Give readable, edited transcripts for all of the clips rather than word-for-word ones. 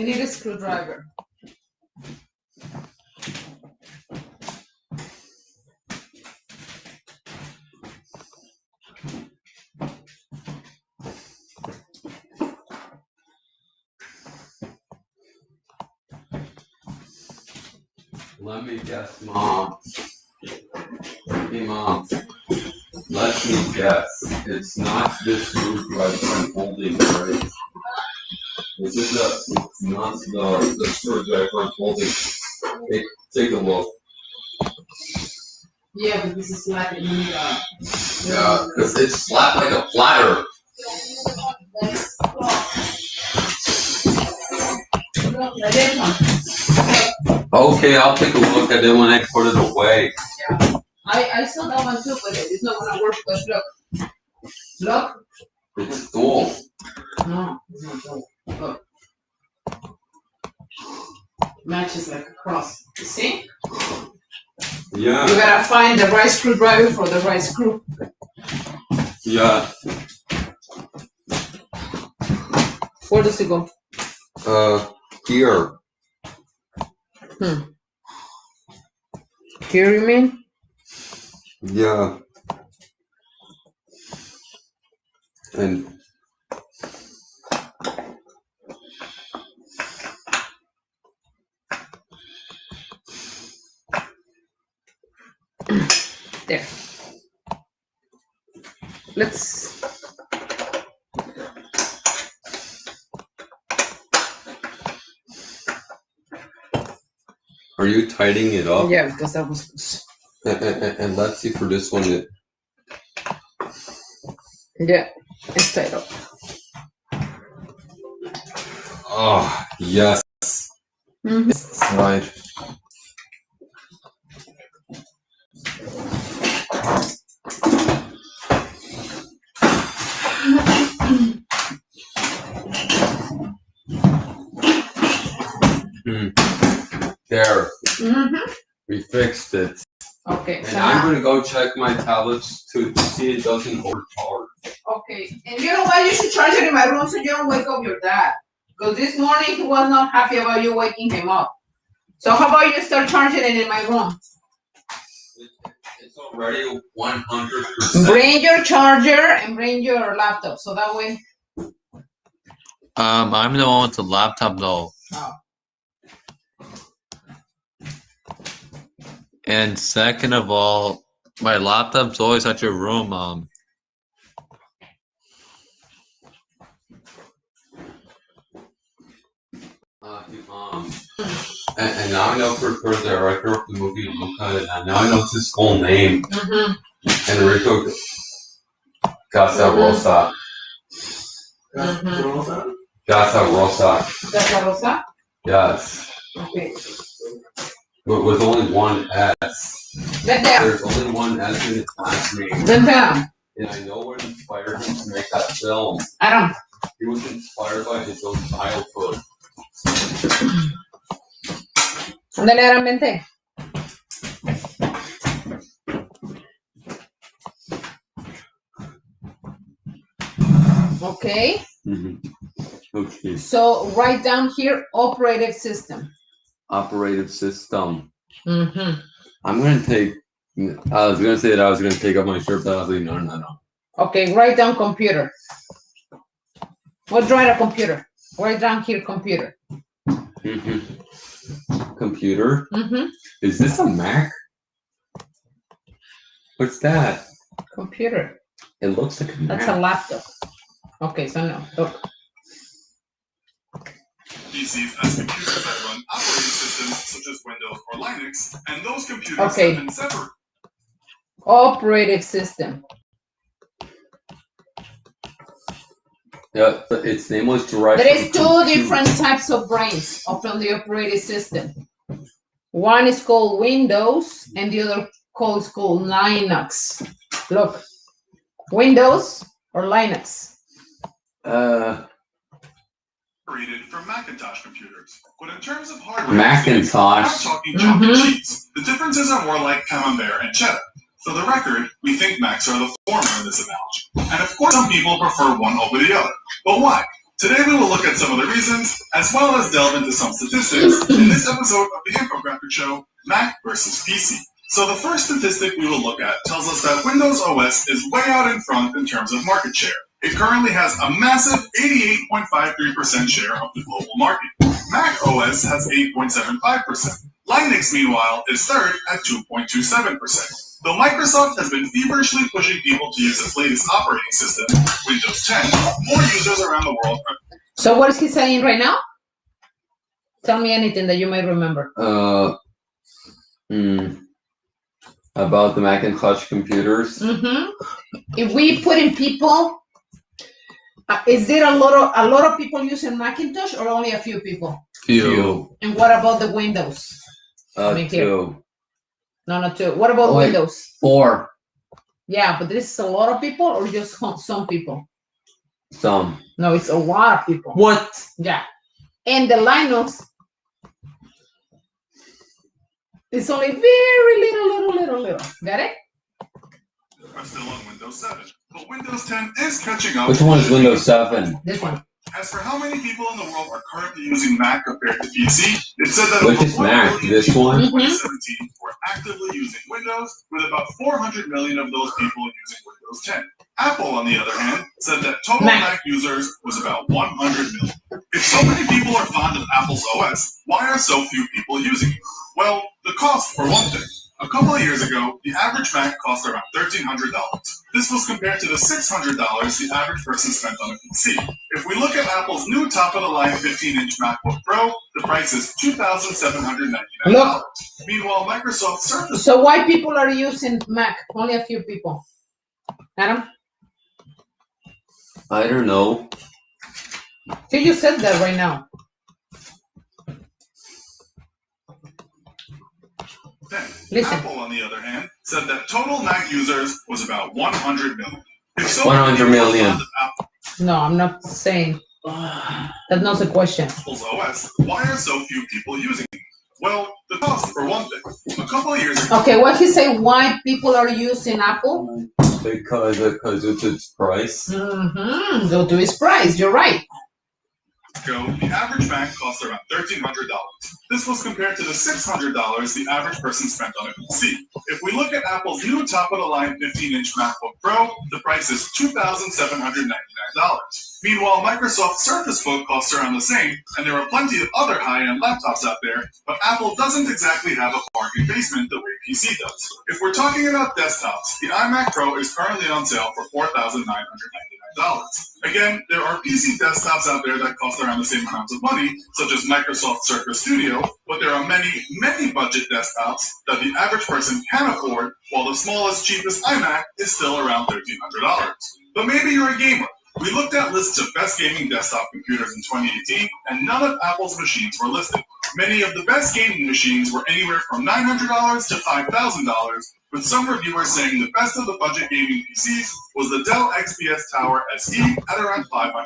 We need a screwdriver. Let me guess, Mom. Hey, Mom. Let me guess. It's not this screwdriver I'm holding, right? It's not the screwdriver I'm holding. Hey, take a look. Yeah, but this is like in the... Yeah, because it's flat like a platter. Okay, I'll take a look at it when I put it away. Yeah, I saw that one too, but it's not gonna work. But look, look. It's dull. No, it's not dull. Look, matches like a cross. You see? Yeah. You gotta find the right screwdriver for the right screw. Yeah. Where does it go? Here. Here, you mean? Yeah. And there. Let's. are you tidying it up? Yeah, because that was loose. And let's see for this one. Yeah, it's tied up. Oh, yes. That's right. There. We fixed it. Okay. And So I'm going to go check my tablets to see it doesn't overcharge. Okay. And you know what? You should charge it in my room so you don't wake up your dad. Because this morning he was not happy about you waking him up. So how about you start charging it in my room? It's already 100%. Bring your charger and bring your laptop. So that way. I'm the one with the laptop though. Oh. And second of all, my laptop's always at your room, And now I know for the director of the movie Luca, and now I know it's his full name. Enrico Casarosa. Casarosa? Casarosa? Yes. Okay. But with only one S. Let down. There's only one S in his last name. Let down. And I know what inspired him to make that film. I don't. He was inspired by his own childhood. Ándale, ahora vente. Okay. Okay. So write down here operative system. Operative system. Mm-hmm. I'm gonna take. I was gonna say that I was gonna take off my shirt, but I was like, no. Okay, write down computer. What's write a computer? Write down here computer. Computer. Is this a Mac? What's that? Computer. It looks like a Mac. That's a laptop. Okay, so no. Look. PCs as computers that run operating systems such as Windows or Linux, and those computers Okay. have been severed. Operative system. Yeah, its name was derived. There is two different types of brains from the operating system. One is called Windows, and the other is called Linux. Look, Windows or Linux. Created for Macintosh computers, but in terms of hardware, Macintosh. I'm talking chalk and cheese. The differences are more like camembert and cheddar. For the record, we think Macs are the former in this analogy. And of course, some people prefer one over the other. But why? Today we will look at some of the reasons, as well as delve into some statistics in this episode of the infographic show, Mac versus PC. So the first statistic we will look at tells us that Windows OS is way out in front in terms of market share. It currently has a massive 88.53% share of the global market. Mac OS has 8.75%. Linux, meanwhile, is third at 2.27%. Though Microsoft has been feverishly pushing people to use its latest operating system, Windows 10, more users around the world are... So what is he saying right now? Tell me anything that you might remember. About the Macintosh computers. Mm-hmm. If we put in people, is there a lot of people using Macintosh or only a few people? Few. And what about the Windows? Two. No, not two. What about Windows? 4. Yeah, but this is a lot of people or just some people? Some. No, it's a lot of people. What? Yeah. And the Linux, it's only very little. Got it? Are still on Windows 7, but Windows 10 is catching up. Which one is Windows 7? This one. As for how many people in the world are currently using Mac compared to PC, it said that Which over is 1 Mac? billion This people one? in 2017 were actively using Windows, with about 400 million of those people using Windows 10. Apple, on the other hand, said that total Mac users was about 100 million. If so many people are fond of Apple's OS, why are so few people using it? Well, the cost, for one thing. A couple of years ago, the average Mac cost around $1,300. This was compared to the $600 the average person spent on a PC. If we look at Apple's new top-of-the-line 15-inch MacBook Pro, the price is $2,799. Look. Meanwhile, Microsoft Surface... So why people are using Mac? Only a few people. Adam? I don't know. So you said that right now. Listen. Apple, on the other hand, said that total Mac users was about 100 million. If so 100 million. No, I'm not saying. That's not the question. Apple's OS, why are so few people using it? Well, the cost, for one thing. A couple of years ago... Okay, what he say? Why people are using Apple? Because it's its price. Mm-hmm. Go to its price. You're right. The average Mac cost around $1,300. This was compared to the $600 the average person spent on a PC. If we look at Apple's new top-of-the-line 15-inch MacBook Pro, the price is $2,799. Meanwhile, Microsoft Surface Book costs around the same, and there are plenty of other high-end laptops out there, but Apple doesn't exactly have a bargain basement the way PC does. If we're talking about desktops, the iMac Pro is currently on sale for $4,999. Again, there are PC desktops out there that cost around the same amounts of money, such as Microsoft Surface Studio, but there are many budget desktops that the average person can afford, while the smallest, cheapest iMac is still around $1,300. But maybe you're a gamer. We looked at lists of best gaming desktop computers in 2018, and none of Apple's machines were listed. Many of the best gaming machines were anywhere from $900 to $5,000, with some reviewers saying the best of the budget gaming PCs was the Dell XPS Tower SE at around $550.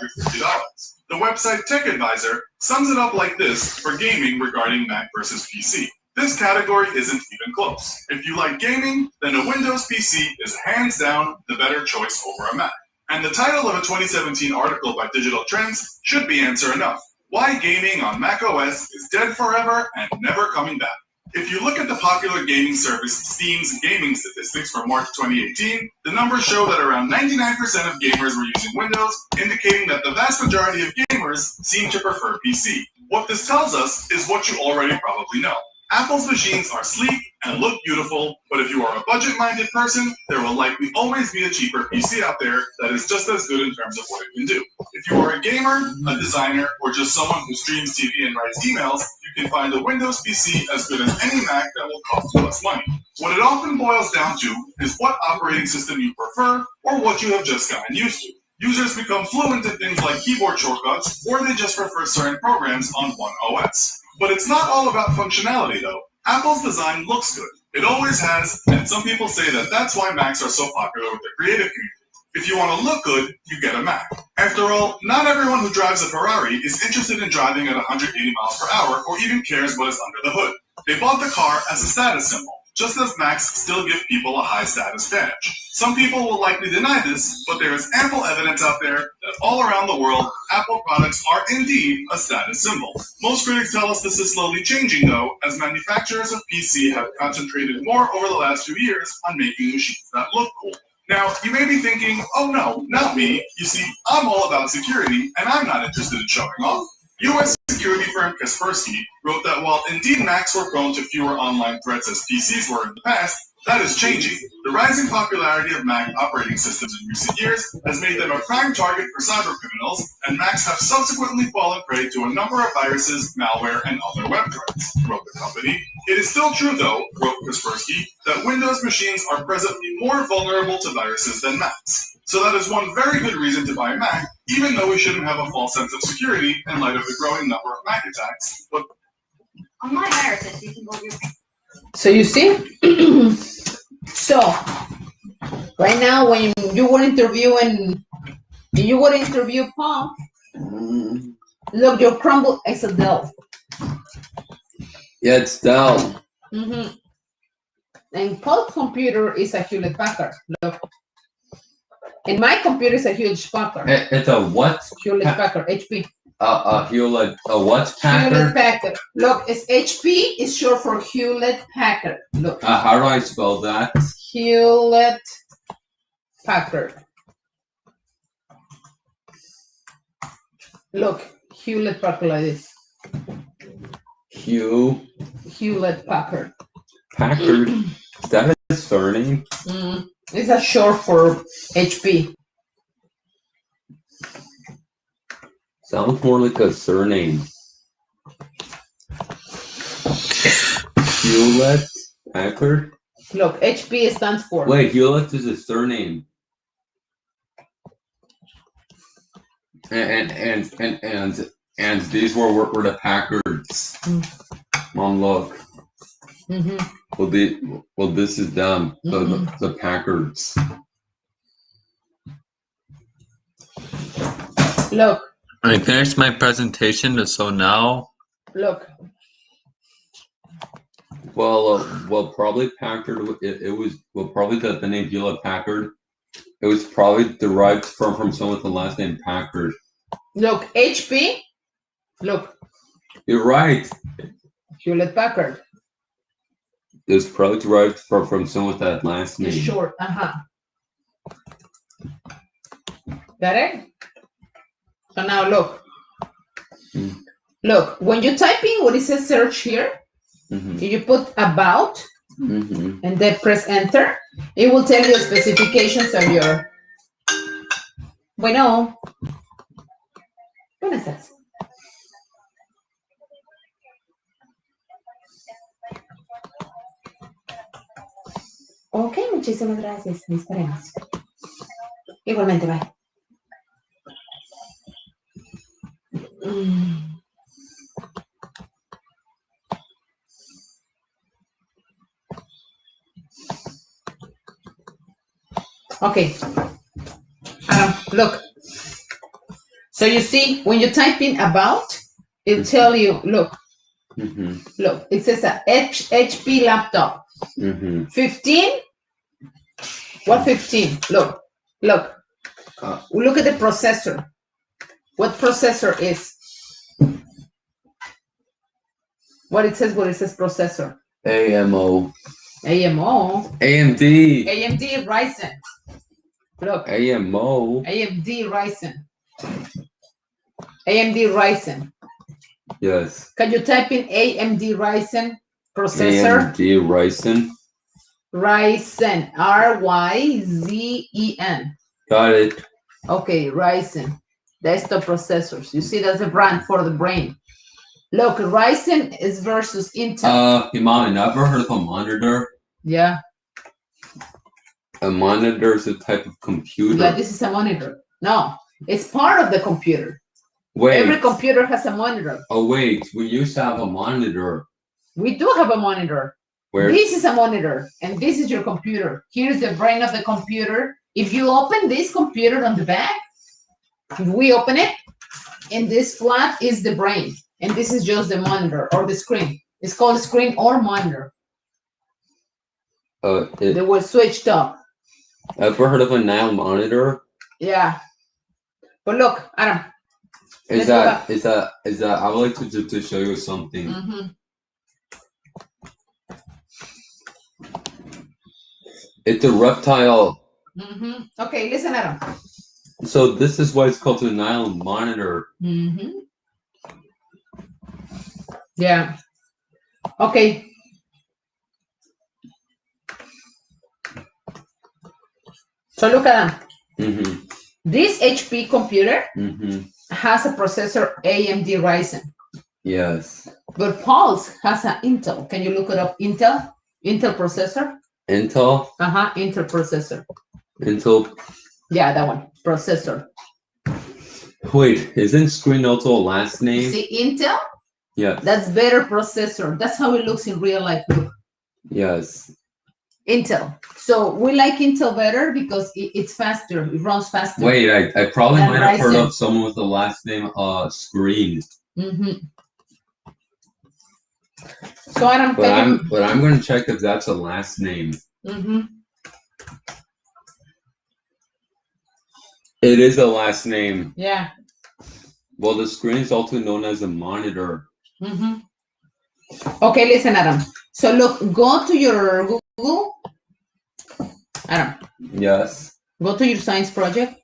The website TechAdvisor sums it up like this for gaming regarding Mac versus PC. This category isn't even close. If you like gaming, then a Windows PC is hands down the better choice over a Mac. And the title of a 2017 article by Digital Trends should be answer enough. Why gaming on Mac OS is dead forever and never coming back. If you look at the popular gaming service Steam's gaming statistics for March 2018, the numbers show that around 99% of gamers were using Windows, indicating that the vast majority of gamers seem to prefer PC. What this tells us is what you already probably know. Apple's machines are sleek and look beautiful, but if you are a budget-minded person, there will likely always be a cheaper PC out there that is just as good in terms of what it can do. If you are a gamer, a designer, or just someone who streams TV and writes emails, you can find a Windows PC as good as any Mac that will cost you less money. What it often boils down to is what operating system you prefer or what you have just gotten used to. Users become fluent in things like keyboard shortcuts, or they just prefer certain programs on one OS. But it's not all about functionality, though. Apple's design looks good. It always has, and some people say that that's why Macs are so popular with the creative community. If you want to look good, you get a Mac. After all, not everyone who drives a Ferrari is interested in driving at 180 miles per hour or even cares what is under the hood. They bought the car as a status symbol. just as Macs still give people a high status badge. Some people will likely deny this, but there is ample evidence out there that all around the world, Apple products are indeed a status symbol. Most critics tell us this is slowly changing though, as manufacturers of PC have concentrated more over the last few years on making machines that look cool. Now, you may be thinking, oh no, not me. You see, I'm all about security, and I'm not interested in showing off. US security firm Kaspersky wrote that while indeed Macs were prone to fewer online threats as PCs were in the past, that is changing. The rising popularity of Mac operating systems in recent years has made them a prime target for cyber criminals, and Macs have subsequently fallen prey to a number of viruses, malware, and other web threats, wrote the company. It is still true, though, wrote Kaspersky, that Windows machines are presently more vulnerable to viruses than Macs. So that is one very good reason to buy a Mac, even though we shouldn't have a false sense of security in light of the growing number of Mac attacks. But online viruses, you can go your So you see? So right now when you were interviewing Paul, look, your Chromebook is a Dell. Yeah, it's Dell. And Paul's computer is a Hewlett Packard. Look. And my computer is a Hewlett Packard. It's a what? Hewlett Packard, HP. Hewlett, a what Packard? Hewlett Packard. Look, it's HP is short for Hewlett Packard. Look. How do I spell that? Hewlett Packard. Look, Hewlett Packard like this. Hewlett Packard. Packard. Is that a surname? It's a short for HP. Sounds more like a surname. Hewlett Packard? Look, HP stands for. Wait, Hewlett is a surname. And these were the Packards. Mom, look. Well, this is them. The Packards. Look. I finished my presentation, so now. Look. Well, probably Packard. It was probably the name Hewlett Packard. It was probably derived from someone with the last name Packard. Look, HP. Look. You're right. Hewlett Packard. It was probably derived from someone with that last name. It's short. Got it? So now look. Look, when you type in what it says search here, you put about and then press enter, it will tell you the specifications of your. Bueno. ¿Dónde estás? Ok, muchísimas gracias. Estaremos. Igualmente, bye. Okay. Look. So you see, when you type in about, it'll tell you, look. Look, it says a HP laptop. 15? What 15? Look. Look. Look at the processor. What processor is? What it says processor. AMO. AMO. AMD. AMD Ryzen. Look. AMO. AMD Ryzen. AMD Ryzen. Yes. Can you type in AMD Ryzen processor? AMD Ryzen. Ryzen. R-Y-Z-E-N. Got it. Okay, Ryzen. Desktop processors. You see, that's a brand for the brain. Look, Ryzen is versus Intel. Iman, ever heard of a monitor? Yeah. A monitor is a type of computer. Yeah, this is a monitor. No, it's part of the computer. Wait. Every computer has a monitor. Oh, wait. We used to have a monitor. We do have a monitor. Where? This is a monitor, and this is your computer. Here's the brain of the computer. If you open this computer on the back, if we open it, and this flat is the brain, and this is just the monitor or the screen. It's called screen or monitor. They were switched up. Ever heard of a Nile monitor? Yeah. But look, Adam. Is that I would like to show you something. Mm-hmm. It's a reptile. Mm-hmm. Okay, listen, Adam. So this is why it's called the Nile monitor. Mm-hmm. Yeah. Okay. So look at them. Mm-hmm. This HP computer Mm-hmm. has a processor AMD Ryzen, Yes. but Paul's has an Intel. Can you look it up? Intel processor. Intel. Intel processor. Intel. Yeah, that one. Processor. Wait, isn't Screen also a last You name? see Intel? Yeah. That's better processor. That's how it looks in real life. Look. Yes. Intel. So we like Intel better because it's faster. It runs faster. Wait, I probably than might have heard Ryzen. of someone with the last name Screen. Mm-hmm. So Adam, But I'm going to check if that's a last name. Mm-hmm. It is a last name. Yeah. Well, the screen is also known as a monitor. Mm-hmm. Okay, listen, Adam. So look, go to your Google. Adam. Yes. Go to your science project.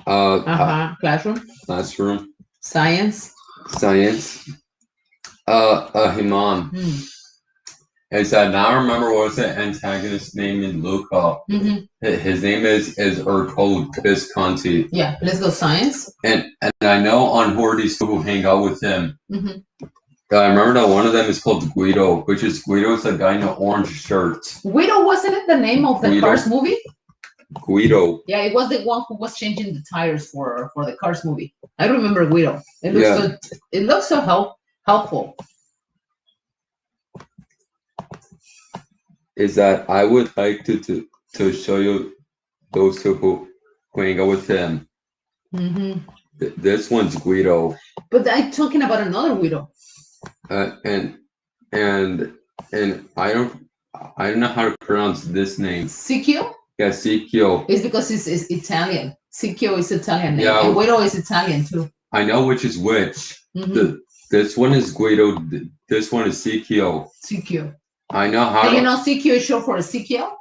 Classroom. Classroom. Science. Science. Himam. Is that now? I remember what was the antagonist name in Luca? Mm-hmm. His name is Urko Visconti. Yeah. Let's go science. And I know on who are these people who hang out with him. Mm-hmm. I remember that one of them is called Guido, which is Guido's the guy in the orange shirt. Guido, wasn't it the name of the Cars movie? Guido. Yeah, it was the one who was changing the tires for the Cars movie. I remember Guido. It looks so helpful. Is that I would like to show you those two who hang out with him. Mm-hmm. This one's Guido. But I'm talking about another Guido. And I don't know how to pronounce this name. Sicchio? Yeah, Sicchio. It's because it's Italian. Sicchio is Italian name. Yeah, and Guido is Italian too. I know which is which. Mm-hmm. This one is Guido. This one is Sicchio. Sicchio. I know how. And you know Sicchio is short for Sicchio?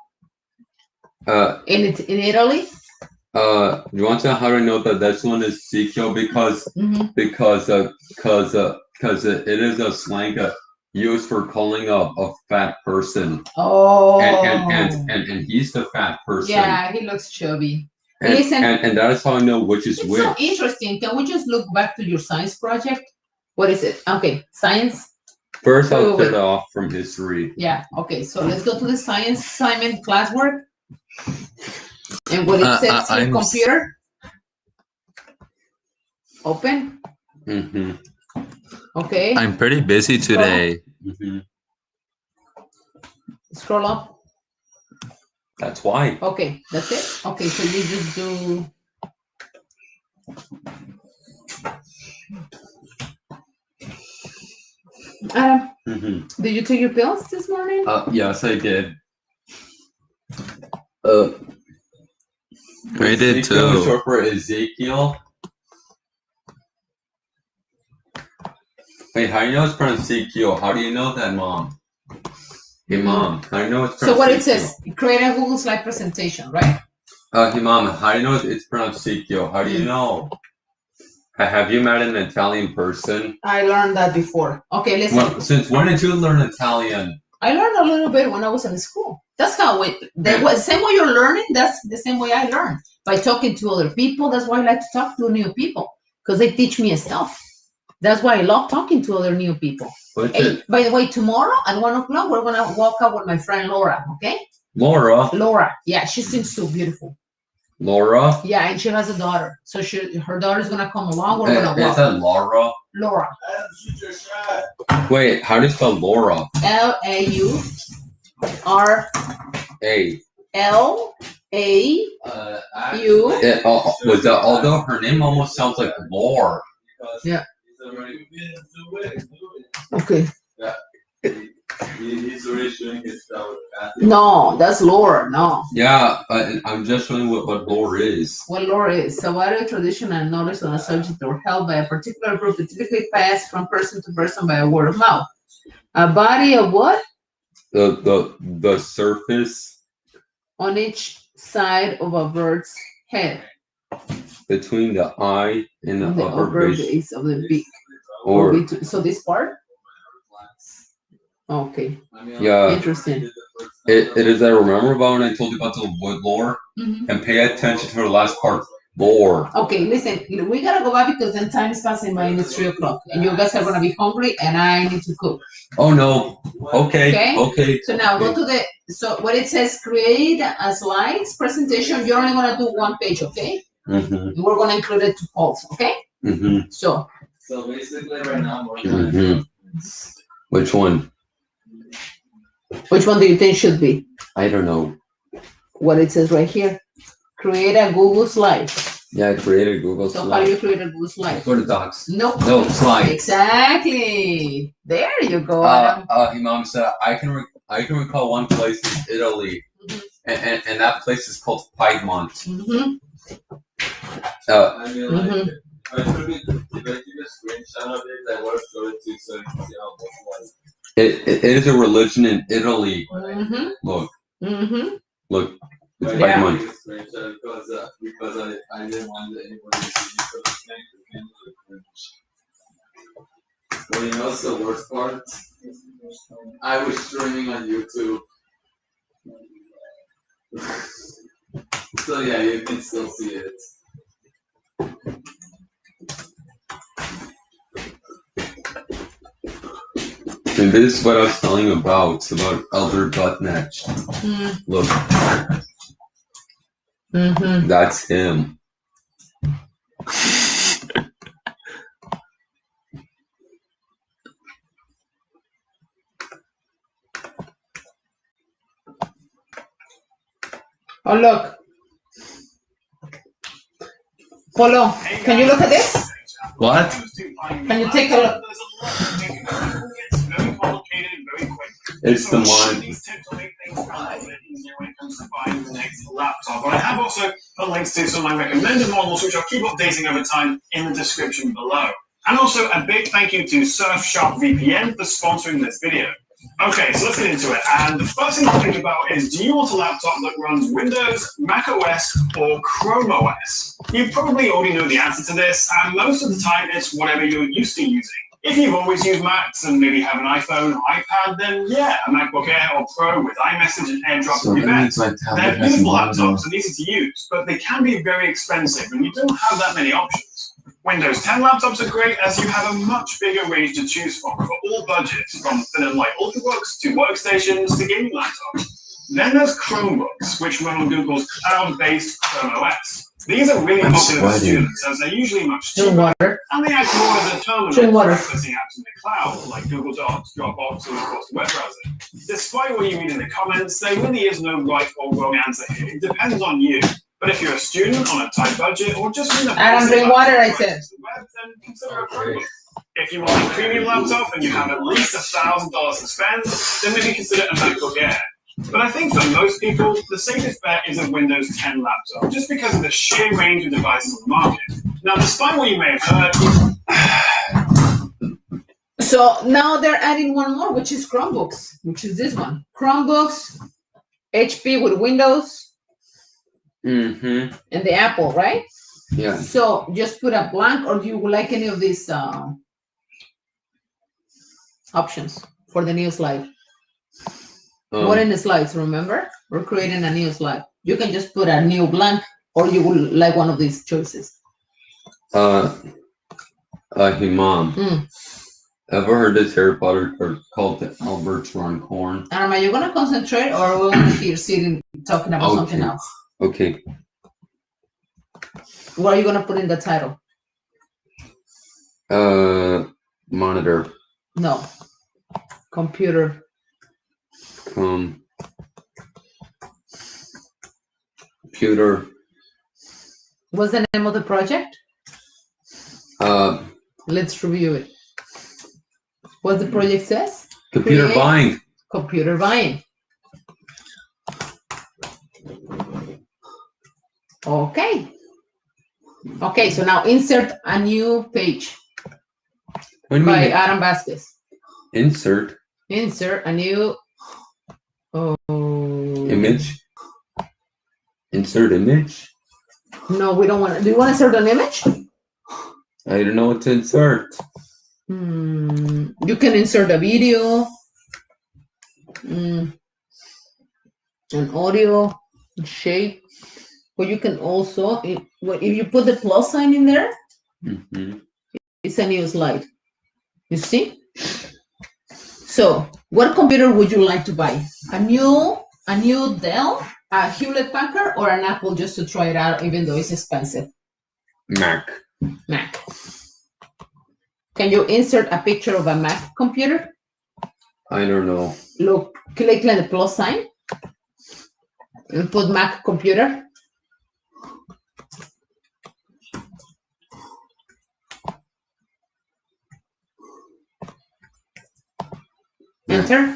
In Italy? You want to know how to know that this one is Sicchio because it is a slang used for calling a fat person. Oh. And he's the fat person. Yeah, he looks chubby. And, Listen, and that is how I know which is which. So interesting. Can we just look back to your science project? What is it? Okay, science. First, I'll clear it off from history. Yeah. Okay. So let's go to the science assignment classwork. And what it says to the computer. Open. Mm-hmm. Okay. I'm pretty busy today. Mm-hmm. Scroll up. That's why. Okay, that's it. Okay, so you just do. Adam, did you take your pills this morning? Yes, I did. I did too. Short for Ezekiel. Wait, how do you know it's pronounced Ezekiel? How do you know that, Mom? Hey, Mom, how do you know it's pronounced So what it Ezekiel? says, create a Google slide presentation, right? Hey, Mom, how do you know it's pronounced Ezekiel? How do you know? Have you met an Italian person? I learned that before. Okay, listen. Well, since when did you learn Italian? I learned a little bit when I was in school. That's how the same way you're learning, that's the same way I learn. By talking to other people. That's why I like to talk to new people. Because they teach me stuff. That's why I love talking to other new people. Hey, by the way, tomorrow at 1 o'clock, we're going to walk out with my friend Laura, okay? Laura? Yeah, she seems so beautiful. Laura? Yeah, and she has a daughter. So her daughter's going to come along. We're going to walk. Is that Laura? Laura. Wait, how do you spell Laura? Laura. A. Laau. Although her name almost sounds like Lore. Yeah. Okay. He's already showing his stuff. No, that's lore. No. Yeah, I'm just showing what lore is. What lore is? So, what are traditional knowledge on a subject or held by a particular group that typically passed from person to person by a word of mouth? A body of what? The surface On each side of a bird's head. between the eye and the upper base of the beak. or So this part? Okay. yeah. Interesting. It is. I remember about when I told you about the wood lore, and pay attention to the last part. Lore. Okay, listen, we gotta go back because then time is passing by and it's 3 o'clock, and you guys are gonna be hungry, and I need to cook. Oh no. Okay. Okay. So now go to so what it says, create a slides presentation. You're only gonna do 1 page, okay? Mm-hmm. We're gonna include it to polls, okay? Mm-hmm. So basically, right now, Which one? which one do you think should be? I don't know. What it says right here. Create a Google slide. Yeah, I created Google So Slide. how do you create a Google slide? Go to Docs. Nope. No, slide. Exactly. There you go. Imam said I can recall one place in Italy, and that place is called Piedmont. Mm-hmm. I mean, like, if I give a screenshot of it, I would show it to you so you can see how it looks It is a religion in Italy. Mm-hmm. Look. Mm-hmm. Look. It's like. Piedmont. Screenshot because I didn't want anybody to see so the thing. Well, you know what's the worst part? I was streaming on YouTube. So yeah, you can still see it. And this is what I was telling you about. It's about Elder Buttnatch. Look. Mm-hmm. That's him. Oh, look. Polo, can you look at this? What? Can you take a look? It's the one. Laptop. But I have also put links to some of my recommended models, which I'll keep updating over time in the description below. And also a big thank you to Surfshark VPN for sponsoring this video. Okay, so let's get into it. And the first thing to think about is, do you want a laptop that runs Windows, Mac OS, or Chrome OS? You probably already know the answer to this, and most of the time it's whatever you're used to using. If you've always used Macs and maybe have an iPhone or iPad, then yeah, a MacBook Air or Pro with iMessage and AirDrop would be better. They're beautiful laptops and easy to use, but they can be very expensive and you don't have that many options. Windows 10 laptops are great as you have a much bigger range to choose from for all budgets, from thin and light ultrabooks to workstations to gaming laptops. Then there's Chromebooks, which run on Google's cloud-based Chrome OS. These are really popular for students as they're usually much cheaper, and they act more as a terminal for accessing apps in the cloud, like Google Docs, Dropbox, or of course the web browser. Despite what you read in the comments, there really is no right or wrong answer here. It depends on you. But if you're a student on a tight budget or just in the drink water, I said. Then consider a Chromebook. If you want a premium laptop and you have at least $1,000 to spend, then maybe consider a MacBook Air. But I think for most people, the safest bet is a Windows 10 laptop, just because of the sheer range of devices on the market. Now, despite what you may have heard... So now they're adding one more, which is Chromebooks, which is this one. Chromebooks, HP with Windows, and the Apple, right? Yeah. So just put a blank, or do you like any of these options for the new slide? What in the slides, remember? We're creating a new slide. You can just put a new blank, or you will like one of these choices. Imam. Ever heard this Harry Potter card called the Albert's Runcorn? Am you gonna concentrate, or are we gonna hear sitting talking about something else? Okay. What are you gonna put in the title? Monitor. No. Computer. Computer. What's the name of the project? Let's review it. What the project says? Computer Create. buying. Computer buying. Okay. Okay, so now insert a new page What do you by mean? Adam Vasquez. Insert Insert a new image. Insert image. No, we don't want to. Do you want to insert an image? I don't know what to insert. You can insert a video, an audio, shape. But you can also, if you put the plus sign in there, it's a new slide. You see? So, what computer would you like to buy? A new Dell, a Hewlett Packard, or an Apple, just to try it out, even though it's expensive? Mac. Mac. Can you insert a picture of a Mac computer? I don't know. Look, click on the plus sign and put Mac computer. Enter.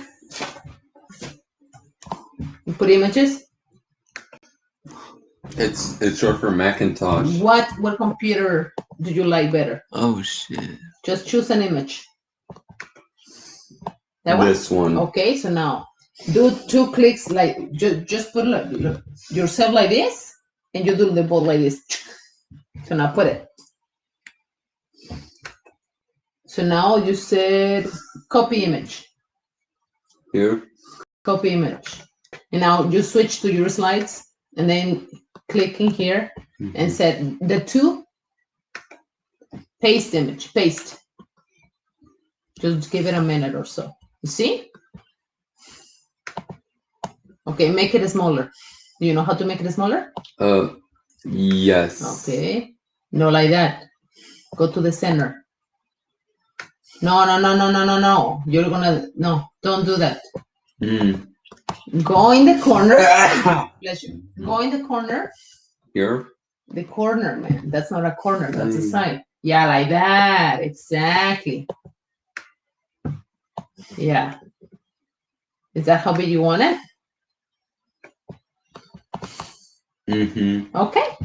You put images. It's short for Macintosh. What computer do you like better? Oh shit. Just choose an image. That one? This one. Okay, so now do 2 clicks, like just put yourself like this, and you do the both like this. So now put it. So now you said copy image. Here. Copy image. And now you switch to your slides, and then click in here and set the 2 paste image. Paste. Just give it a minute or so. You see? Okay, make it smaller. Do you know how to make it smaller? Yes. Okay. No, like that. Go to the center. No. You're gonna, no, don't do that. Go in the corner. Bless you. Go in the corner. Here. The corner, man. That's not a corner. That's a side. Yeah, like that. Exactly. Yeah. Is that how big you want it? Okay.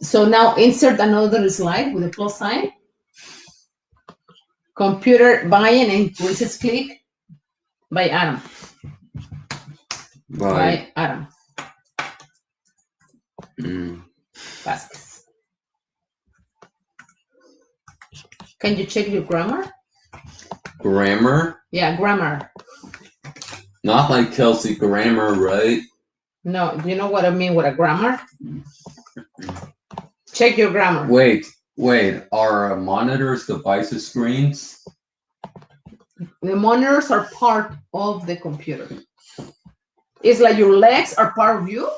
So now insert another slide with a plus sign. Computer buying and increases click by Adam. By Adam. Vasquez. Can you check your grammar? Grammar? Yeah, grammar. Not like Kelsey Grammer, right? No, you know what I mean with a grammar? Check your grammar. Wait. Are monitors devices screens? The monitors are part of the computer. It's like your legs are part of you.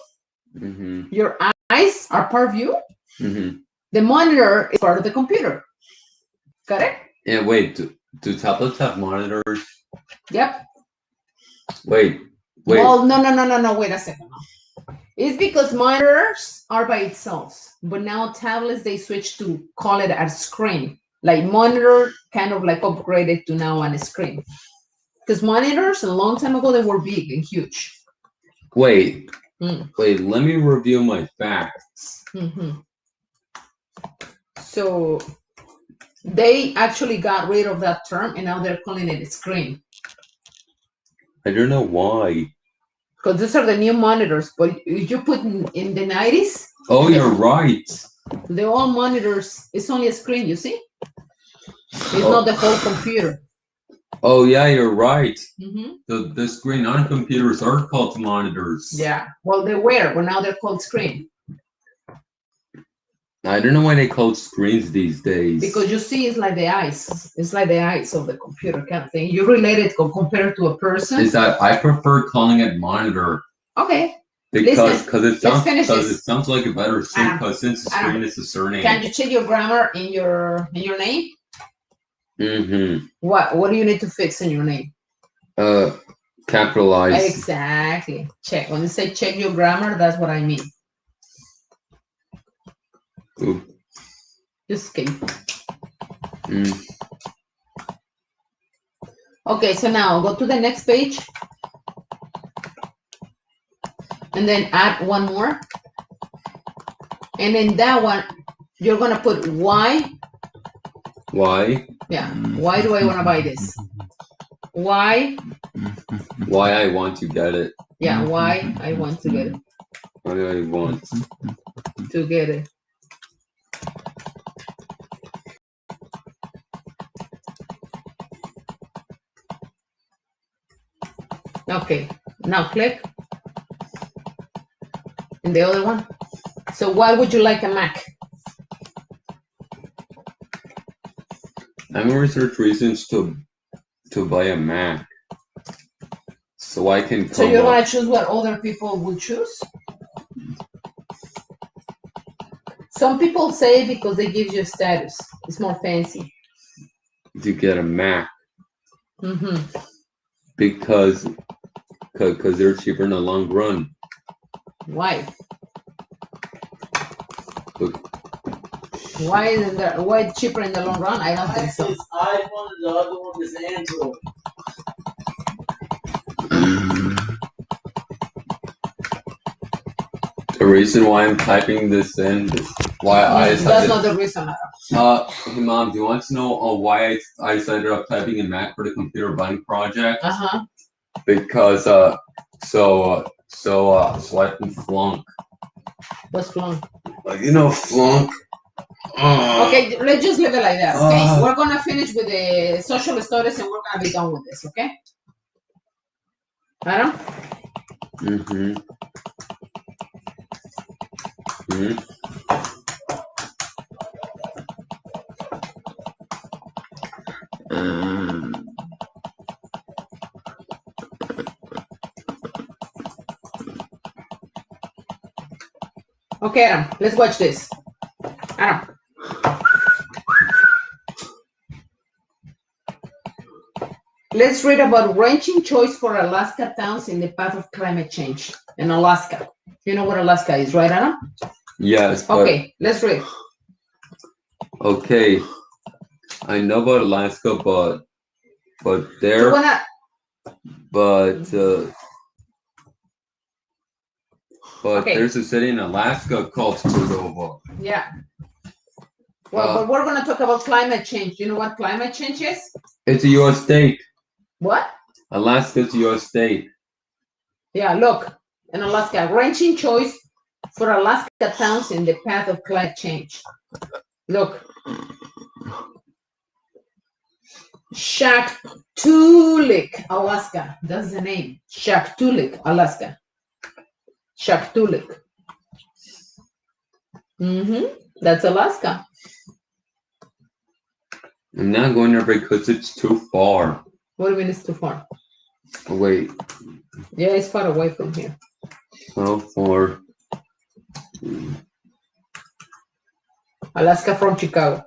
Your eyes are part of you. The monitor is part of the computer. Got it? Yeah, wait. Do tablets have monitors? Yep. Wait. Well, no. Wait a second. It's because monitors are by itself, but now tablets, they switch to call it a screen. Like monitor kind of like upgraded to now on a screen. Because monitors a long time ago, they were big and huge. Wait, let me review my facts. So they actually got rid of that term and now they're calling it a screen. I don't know why. Because these are the new monitors, but if you put in the 90s. Oh, you're right. The old monitors, it's only a screen, you see? It's not the whole computer. Oh, yeah, you're right. The screen on computers are called monitors. Yeah, well, they were, but now they're called screen. I don't know why they call screens these days. Because you see, it's like the eyes. It's like the eyes of the computer kind of thing. You relate it compared to a person. Is that I prefer calling it monitor. Okay. Because it sounds like a better suit. Because since the screen is a surname. Can you check your grammar in your name? What do you need to fix in your name? Capitalize. Exactly. Check. When you say check your grammar, that's what I mean. Ooh. Just escape. Okay, so now go to the next page. And then add one more. And in that one, you're gonna put why. Why? Yeah, why do I wanna buy this? Why? Why I want to get it. Yeah, why I want to get it. Why do I want To get it. Okay, now click. And the other one. So why would you like a Mac? I'm gonna research reasons to buy a Mac. So I can come So you're up gonna choose what other people would choose? Some people say because they give you status. It's more fancy. to get a Mac Mm-hmm. because they're cheaper in the long run. Why? Look, Why is why cheaper in the long run? I don't think so. It's iPhone and the other one is Android. the reason why I'm typing this in is why I That's decided. not the reason. Hey mom, do you want to know why I decided up typing in Mac for the computer buying project? Uh-huh. Because so I can flunk. What's flunk? Like flunk. Okay, let's just leave it like that, okay? We're gonna finish with the social studies and we're gonna be done with this, okay? Adam? Mm-hmm. Mm-hmm. Okay, Adam, let's watch this. Adam. Let's read about ranching choice for Alaska towns in the path of climate change in Alaska. You know what Alaska is, right, Adam? Yes. Okay, let's read. Okay. I know about Alaska, but there. But okay. There's a city in Alaska called Cordova. Yeah. Well, but we're going to talk about climate change. Do you know what climate change is? It's a U.S. state. What? Alaska's a U.S. state. Yeah, look. In Alaska, ranching choice for Alaska towns in the path of climate change. Look. Shaktoolik, Alaska. That's the name. Shaktoolik, Alaska. Shaktoolik. Mm-hmm. That's Alaska. I'm not going there because it's too far. What do you mean it's too far? Oh, wait. Yeah, it's far away from here. How far? Alaska from Chicago.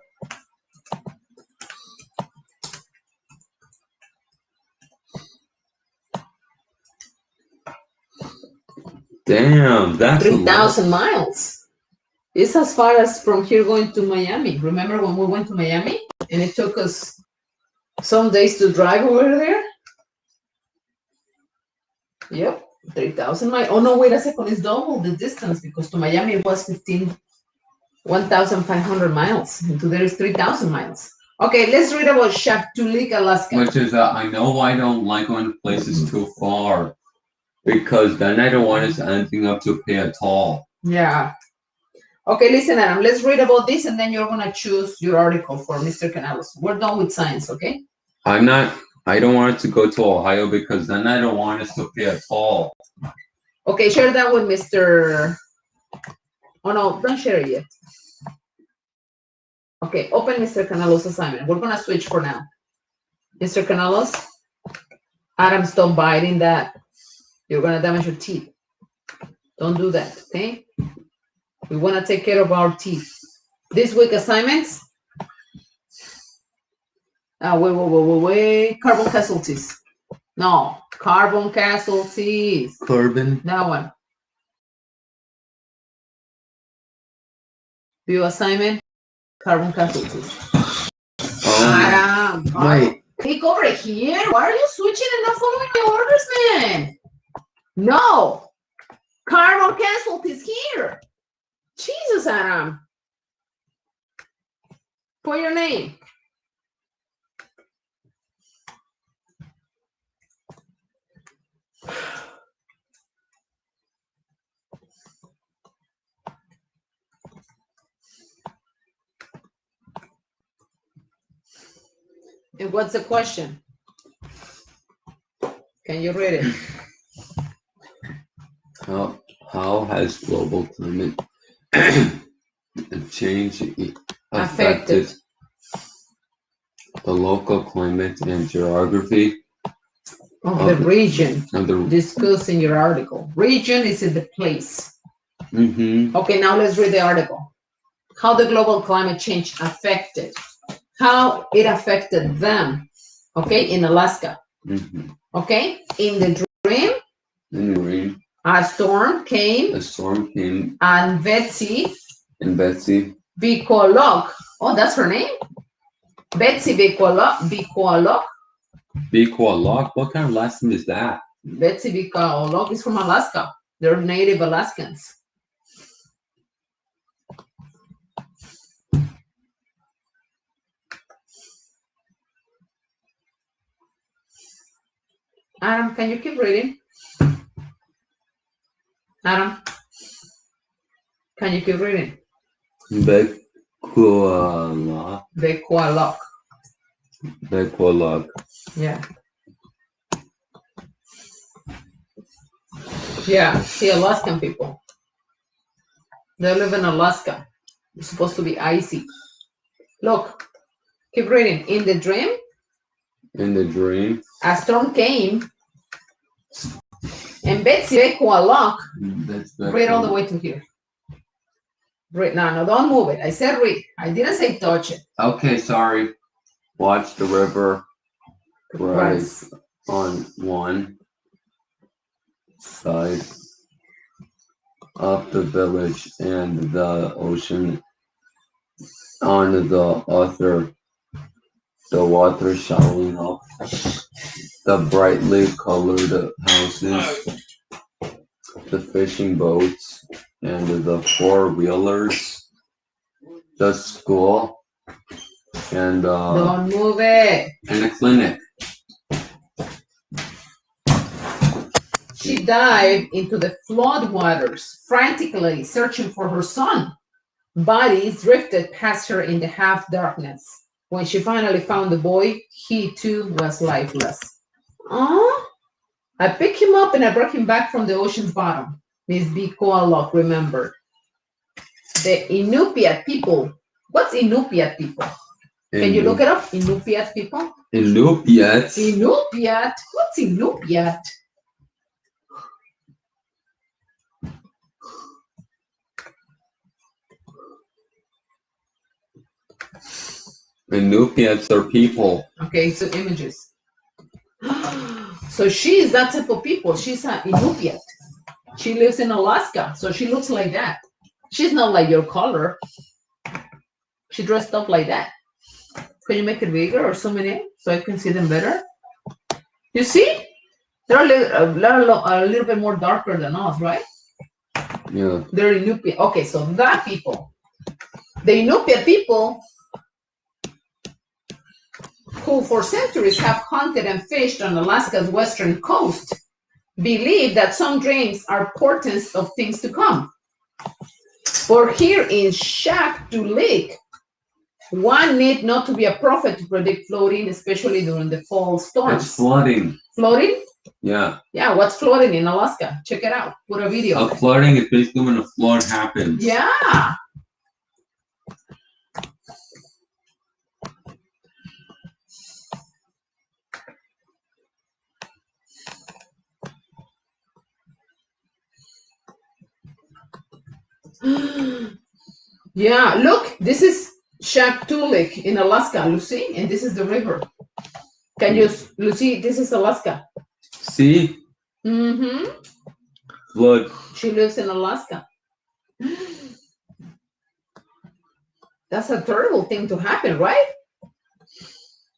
Damn, that's 3,000 miles. It's as far as from here going to Miami. Remember when we went to Miami and it took us some days to drive over there? Yep, 3,000 miles. Oh no, wait a second, it's double the distance because to Miami it was 1,500 miles. And to there is 3,000 miles. Okay, let's read about Shaktoolik, Alaska. Which is, I know I don't like going to places too far because then I don't want us anything up to pay at all. Yeah. Okay, listen, Adam, let's read about this and then you're going to choose your article for Mr. Canales. We're done with science, okay? I don't want it to go to Ohio because then I don't want us to pay at all. Okay, share that with Mr. Oh no, don't share it yet. Okay, open Mr. Canales' assignment. We're gonna switch for now. Mr. Canales, Adam, stop biting that. You're gonna damage your teeth. Don't do that, okay? We wanna take care of our teeth. This week assignments. Wait. Carbon casualties. No, carbon casualties. Carbon. That one. View assignment. Carbon casualties. Wait. click over here. Why are you switching and not following my orders, man? No. Carbon casualties here. Jesus, Adam. Put your name. And what's the question? Can you read it? How has global climate change Affected the local climate and geography of the region of the discussed in your article? Region is in the place. Okay, now let's read the article. How the global climate change affected. How it affected them. Okay, in Alaska. Okay, in the dream. In the dream. A storm came. A storm came. And Betsy. And Betsy. Bikolok. Oh, that's her name? Betsy Bikolok. Bikolok. Bikolok? What kind of last name is that? Betsy Bikolok is from Alaska. They're native Alaskans. Adam, can you keep reading? Adam, can you keep reading? Bikolok. Bikolok. Bikolok. Yeah. Yeah, see, Alaskan people. They live in Alaska. It's supposed to be icy. Look, keep reading. In the dream. In the dream. A storm came. And Betsy Bikolok. Read all the way to here. Read. No, don't move it. I said read. I didn't say touch it. Okay, sorry. Watch the river rise on one side of the village and the ocean on the other. The water showering up the brightly colored houses, the fishing boats, and the four-wheelers, the school, and don't move it. And the clinic. She dived into the flood waters, frantically searching for her son. Bodies drifted past her in the half darkness. When she finally found the boy, he too was lifeless. Oh, I picked him up and I brought him back from the ocean's bottom. Miss B. Koalok remembered. The Inupiat people. What's Inupiat people? Can you look it up? Inupiat people? Inupiat? Inupiat? What's Inupiat? Inupiats are people. Okay, so images. So she is that type of people. She's an Inupiat. She lives in Alaska, so she looks like that. She's not like your color. She dressed up like that. Can you make it bigger or zoom in so I can see them better? You see? They're a little bit more darker than us, right? Yeah. They're Inupiat. Okay, so that people. The Inupiat people who for centuries have hunted and fished on Alaska's western coast believe that some dreams are portents of things to come. For here in Shaktoolik, one need not to be a prophet to predict flooding, especially during the fall storms. It's flooding. Flooding? Yeah. Yeah, what's flooding in Alaska? Check it out. Put a video. Flooding is basically when a flood happens. Yeah. Yeah, look, this is Shaktoolik in Alaska, Lucy, and this is the river. Can you, Lucy, this is Alaska. See? Mm-hmm. Flood. She lives in Alaska. That's a terrible thing to happen, right?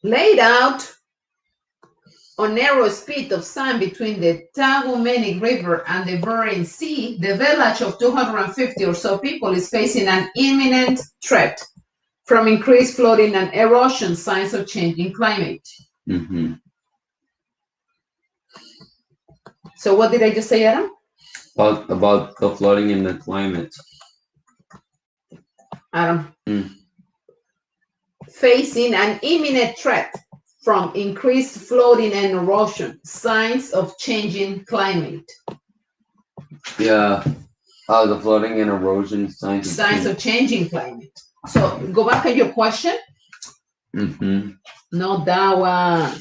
Laid out on narrow spit of sand between the Tagumenik River and the Bering Sea, the village of 250 or so people is facing an imminent threat from increased flooding and erosion, signs of changing climate. Mm-hmm. So what did I just say, Adam? About the flooding in the climate. Adam. Mm. Facing an imminent threat from increased flooding and erosion, signs of changing climate. Yeah. The flooding and erosion signs of changing climate. So go back to your question. Mm-hmm. Not that one.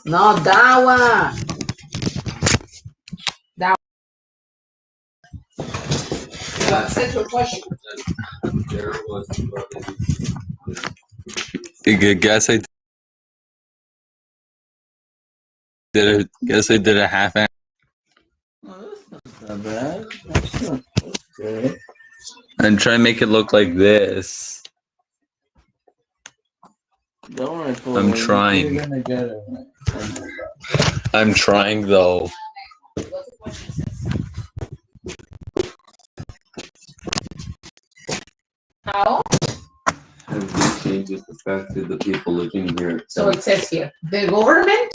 Not that one. That one. What's your question? There was I guess I did a half hour. Oh, that's not bad. That's not okay. And try to make it look like this. Don't worry, Chloe. I'm trying. You're gonna get it. I'm trying though. How? Have these changes affected the people living here? So it says here, the government,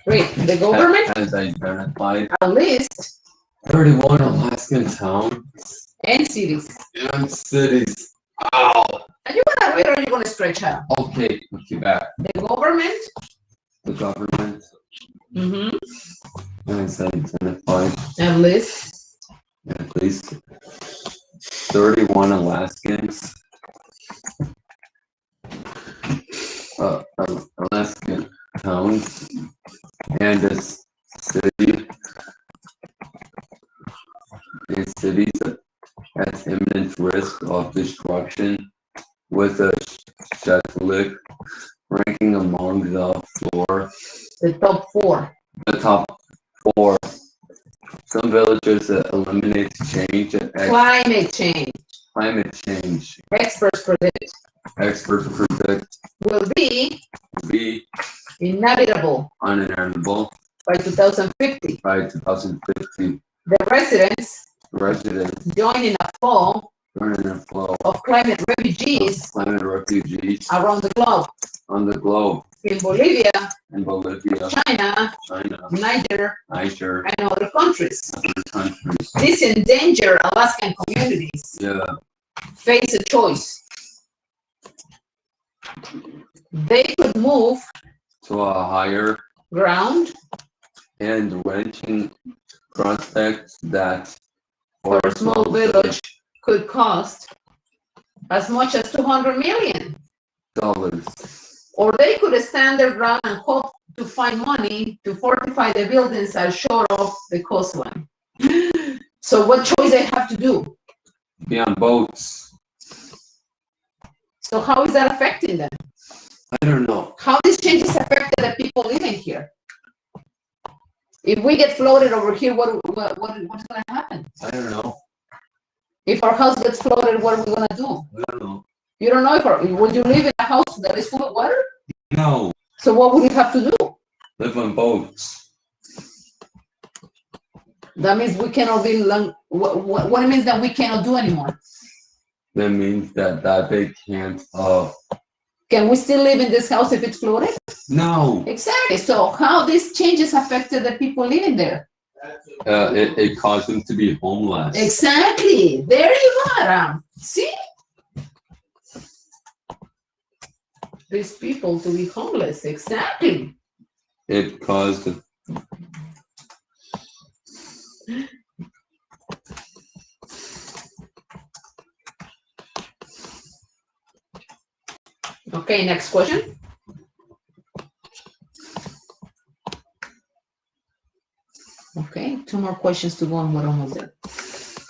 read, the government has identified a list 31 Alaskan towns and cities. and cities. Ow! Are you gonna read or are you gonna stretch out? Okay, put you back. The government The government mm-hmm. has identified a list at least 31 Alaskans. Alaskan towns and a city and cities at imminent risk of destruction, with a Shetland ranking among the top four. the top four. Some villages eliminate change and Climate change. climate change. Experts Experts predict will be be inevitable uninhabitable by 2050. by 2050. The Residents join in a flow during a flow of climate refugees climate refugees around the globe. on the globe In Bolivia, in Bolivia, China, China, Niger, Niger, and other countries. other countries. These endangered Alaskan communities Yeah, face a choice. They could move to a higher ground and renting prospects that for a small village could cost as much as $200 million. dollars. Or they could stand their ground and hope to find money to fortify the buildings that shore off the coastline. So what choice they have to do? Be on boats. So how is that affecting them? I don't know. How these changes affected the people living here? If we get flooded over here, what's going to happen? I don't know. If our house gets flooded, what are we going to do? I don't know. You don't know would you live in a house that is full of water? No. So what would you have to do? Live on boats. That means we cannot be what it means that we cannot do anymore. That means that they can't. Can we still live in this house if it's flooded? No. Exactly. So how these changes affected the people living there? It caused them to be homeless. Exactly. There you go, Adam. See? These people to be homeless. Exactly. It caused. Okay, next question. Okay, two more questions to go and we're almost there.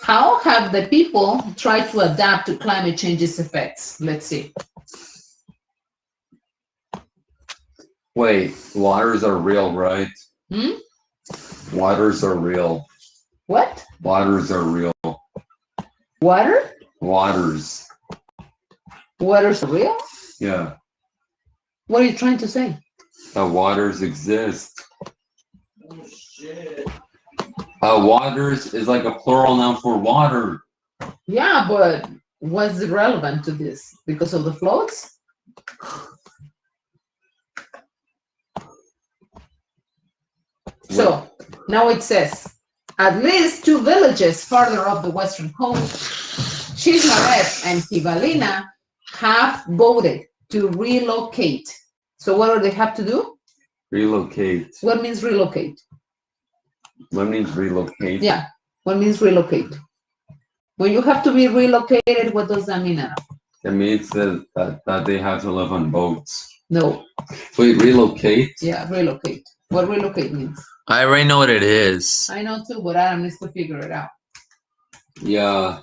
How have the people tried to adapt to climate change's effects? Let's see. Wait, waters are real, right? Hmm? Waters are real. What? Waters are real. Water? Waters. Water's real? Yeah. What are you trying to say? that waters exist. Oh shit. Waters is like a plural noun for water. Yeah, but what's relevant to this? Because of the floods? So now it says, at least 2 villages farther up the western coast, Chismaret and Hivalina, have voted to relocate. So what do they have to do? Relocate. What means relocate? What means relocate? Yeah, what means relocate? When you have to be relocated, what does that mean, Adam? It means that they have to live on boats. No. Wait, relocate? Yeah, relocate. What relocate means? I already know what it is. I know too, but Adam needs to figure it out. Yeah.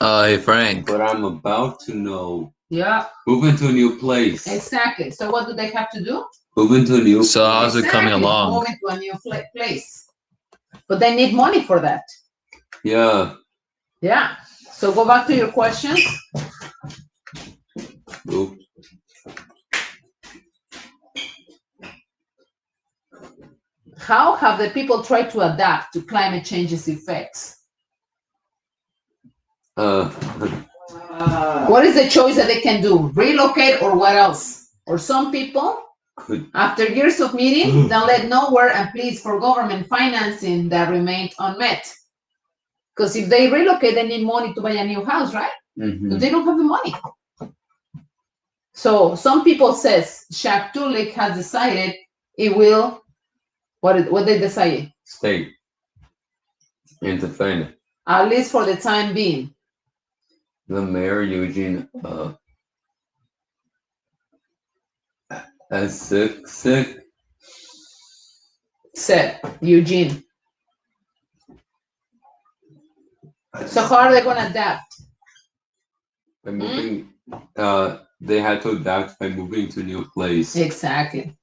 Hey, Frank. But I'm about to know. Yeah. Move into a new place. Exactly. So what do they have to do? Move into a new place. So how's it coming along? Move into a new place. But they need money for that. Yeah. Yeah. So go back to your questions. Oop. How have the people tried to adapt to climate change's effects? What is the choice that they can do? Relocate or what else? Or some people, after years of meeting, then led nowhere and pleads for government financing that remained unmet. Because if they relocate, they need money to buy a new house, right? But they don't have the money. So some people says Shaktulik has decided it will. What they decided? Stay. And defend. At least for the time being. The mayor, Eugene, sick. Said Eugene. So how are they going to adapt? By moving, they had to adapt by moving to a new place. Exactly.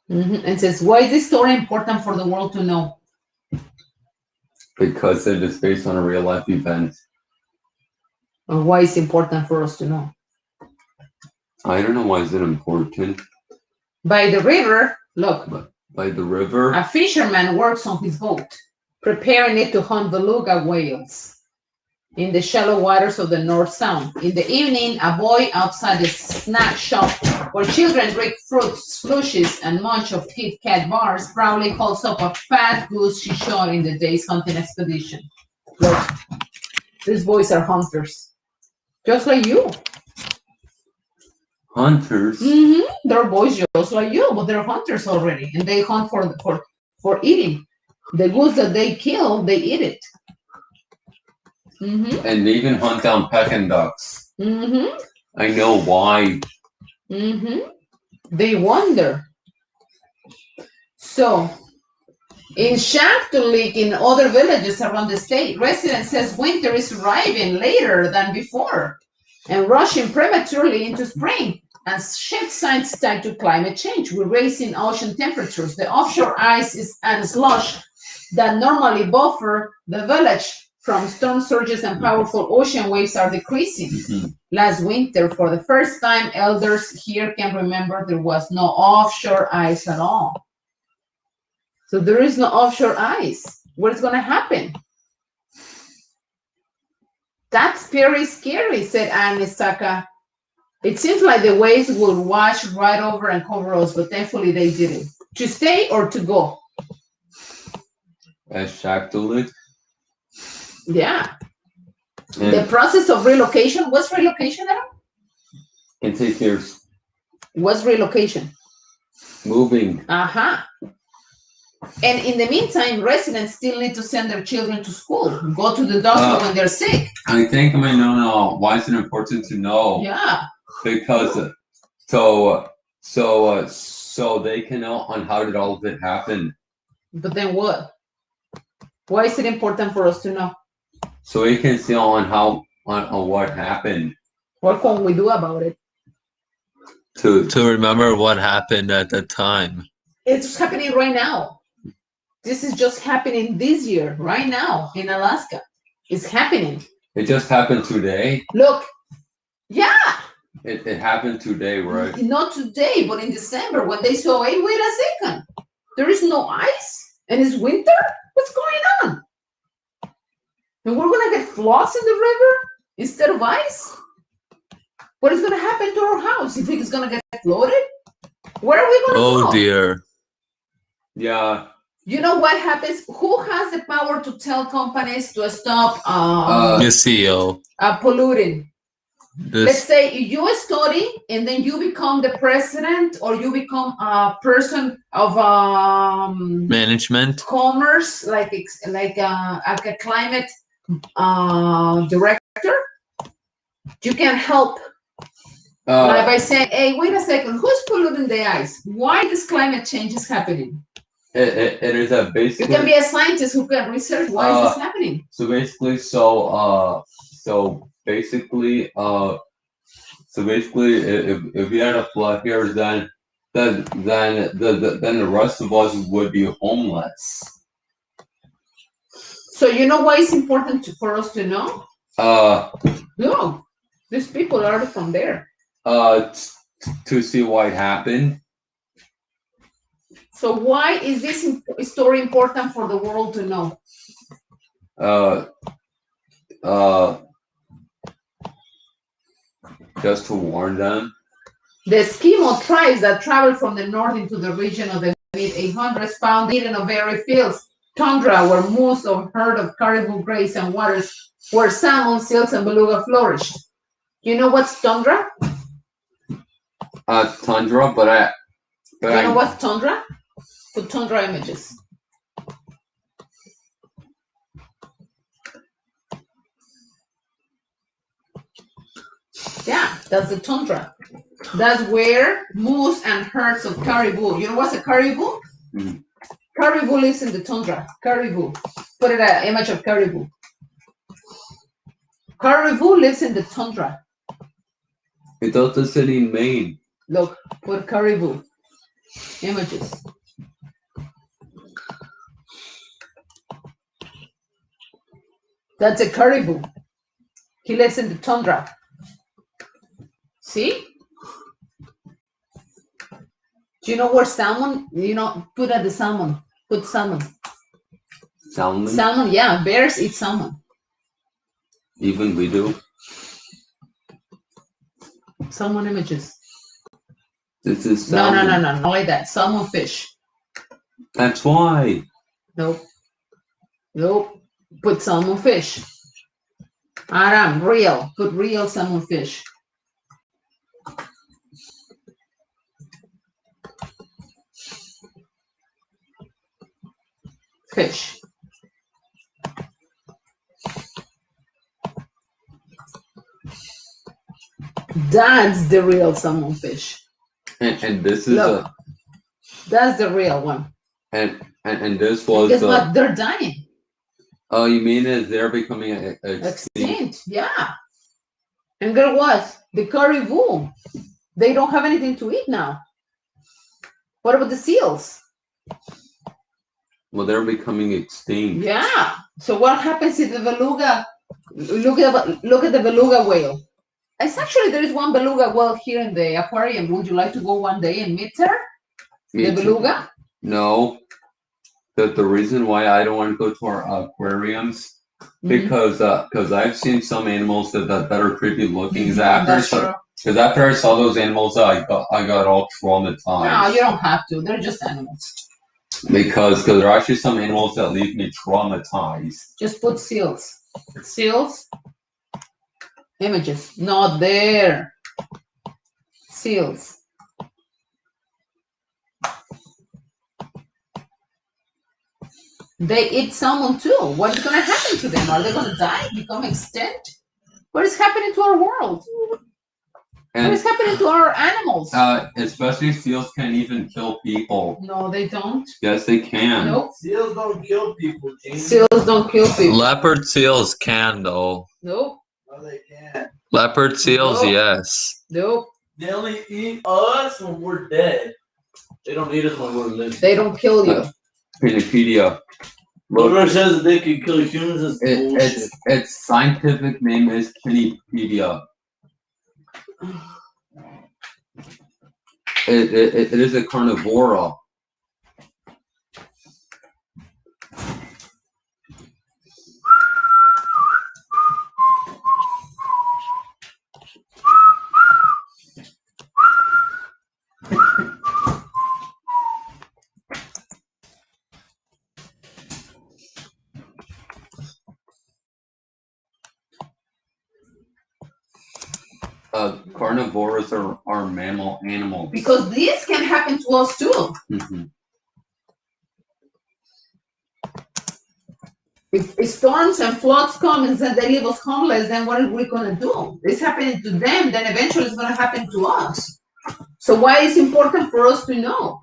And says, why is this story important for the world to know? Because it is based on a real life event. Or why it's important for us to know? I don't know why is it important. By the river, look. By the river? A fisherman works on his boat, preparing it to hunt beluga whales in the shallow waters of the North Sound. In the evening, a boy outside the snack shop where children drink fruits, slushies, and munch of Kit Kat bars proudly calls up a fat goose she shot in the day's hunting expedition. Look, these boys are hunters, just like you. Hunters? They're boys just like you, but they're hunters already, and they hunt for eating. The goose that they kill, they eat it. And they even hunt down peking ducks. I know why. They wonder. So, in Shaktulik, in other villages around the state, residents says winter is arriving later than before and rushing prematurely into spring. And shift signs tied to climate change with rising ocean temperatures. The offshore ice and slush that normally buffer the village from storm surges and powerful ocean waves are decreasing. Last winter, for the first time, elders here can remember there was no offshore ice at all. So there is no offshore ice. What is going to happen? That's very scary, said Anisaka. It seems like the waves will wash right over and cover us, but thankfully they didn't. To stay or to go? As Shaktulik? Yeah. The process of relocation. What's relocation, Adam? It takes years. What's relocation? Moving. And in the meantime, residents still need to send their children to school, go to the doctor when they're sick. I think I might know now. Why is it important to know? Yeah. Because, so So they can know on how did all of it happen. But then what? Why is it important for us to know? So we can see on what happened. What can we do about it? To To remember what happened at the time. It's happening right now. This is just happening this year, right now in Alaska. It's happening. It just happened today. Look, yeah. It happened today, right? Not today, but in December when they saw, hey, wait a second, there is no ice and it's winter. What's going on? And we're gonna get floods in the river instead of ice. What is gonna happen to our house? You think it's gonna get flooded? Where are we gonna go? Oh dear. Yeah. You know what happens? Who has the power to tell companies to stop The CEO. polluting? Let's This say you study and then you become the president or you become a person of management. commerce, like a climate director. You can help by saying, hey, wait a second, who's polluting the ice? Why this climate change is happening? It is a basically. You can be a scientist who can research why is this happening. So basically, if we had a flood here, then the rest of us would be homeless. So you know why it's important for us to know? No, these people are from there. To see what happened. So why is this story important for the world to know? Just to warn them. The Eskimo tribes that traveled from the north into the region of the mid-800s found it in a very fields, tundra, where moose or herd of caribou graze and waters where salmon, seals, and beluga flourished. You know what's tundra? Tundra, but you know what's tundra? Put tundra images. Yeah, that's the tundra. That's where moose and herds of caribou. You know what's a caribou? Mm-hmm. Caribou lives in the tundra. Caribou. Put it an image of caribou. Caribou lives in the tundra. It doesn't say in Maine. Look, put caribou images. That's a caribou. He lives in the tundra. See? Do you know where salmon? You know, put at the salmon. Put salmon. Salmon? Salmon, yeah. Bears eat salmon. Even we do. Salmon images. This is salmon. No, not like that. Salmon fish. That's why. Nope. Put salmon fish. Aram, real. Put real salmon fish. Fish. That's the real salmon fish. And this is that's the real one. And this was guess what? They're dying. Oh, you mean is they're becoming extinct? Yeah. And there was the caribou. They don't have anything to eat now. What about the seals? Well, they're becoming extinct. Yeah. So what happens if the beluga? Look at the beluga whale. It's actually there is one beluga whale here in the aquarium. Would you like to go one day and meet her? The beluga? No. The reason why I don't want to go to our aquariums because I've seen some animals that are creepy looking. Because after I saw those animals, I got all traumatized. No, you don't have to. They're just animals. Because there are actually some animals that leave me traumatized. Just put seals. Seals. Images. Not there. Seals. They eat salmon too. What is going to happen to them? Are they going to die? Become extinct? What is happening to our world? What is happening to our animals? Especially seals can't even kill people. No, they don't. Yes, they can. Nope. Seals don't kill people, James. Seals don't kill people. Leopard seals can though. Nope. No, they can't. Leopard seals, Nope. yes. Nope. They only eat us when we're dead. They don't eat us when we're living. They don't kill you. Wikipedia. Whoever says that they can kill humans is bullshit. Its scientific name is Wikipedia. It is a carnivora. Carnivores are mammal animals. Because this can happen to us too. Mhm. If storms and floods come and then they leave us homeless, then what are we gonna do? It's happening to them, then eventually it's gonna happen to us. So why is it important for us to know?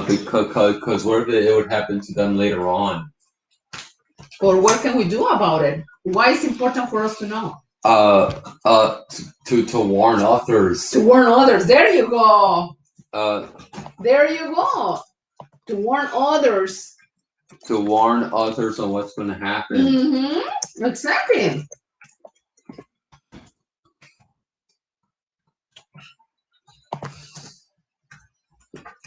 Because what if it would happen to them later on? Or what can we do about it? Why is it important for us to know? To warn others. To warn others. There you go. Uh, There you go. To warn others. to warn others on what's going to happen. Mm-hmm. Exactly.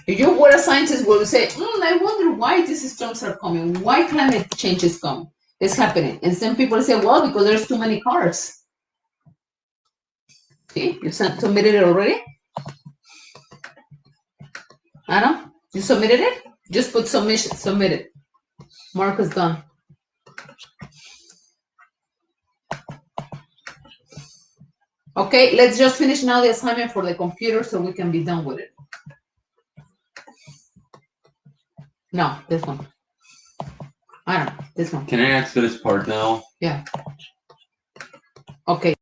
If you were a scientist, would say, I wonder why these storms are coming, why climate change is coming, is happening. And some people say, well, because there's too many cars. See, you submitted it already? Anna, you submitted it? Just put submission, submitted. Mark is done. Okay, let's just finish now the assignment for the computer so we can be done with it. No, this one. I don't know, this one. Can I answer this part now? Yeah. Okay.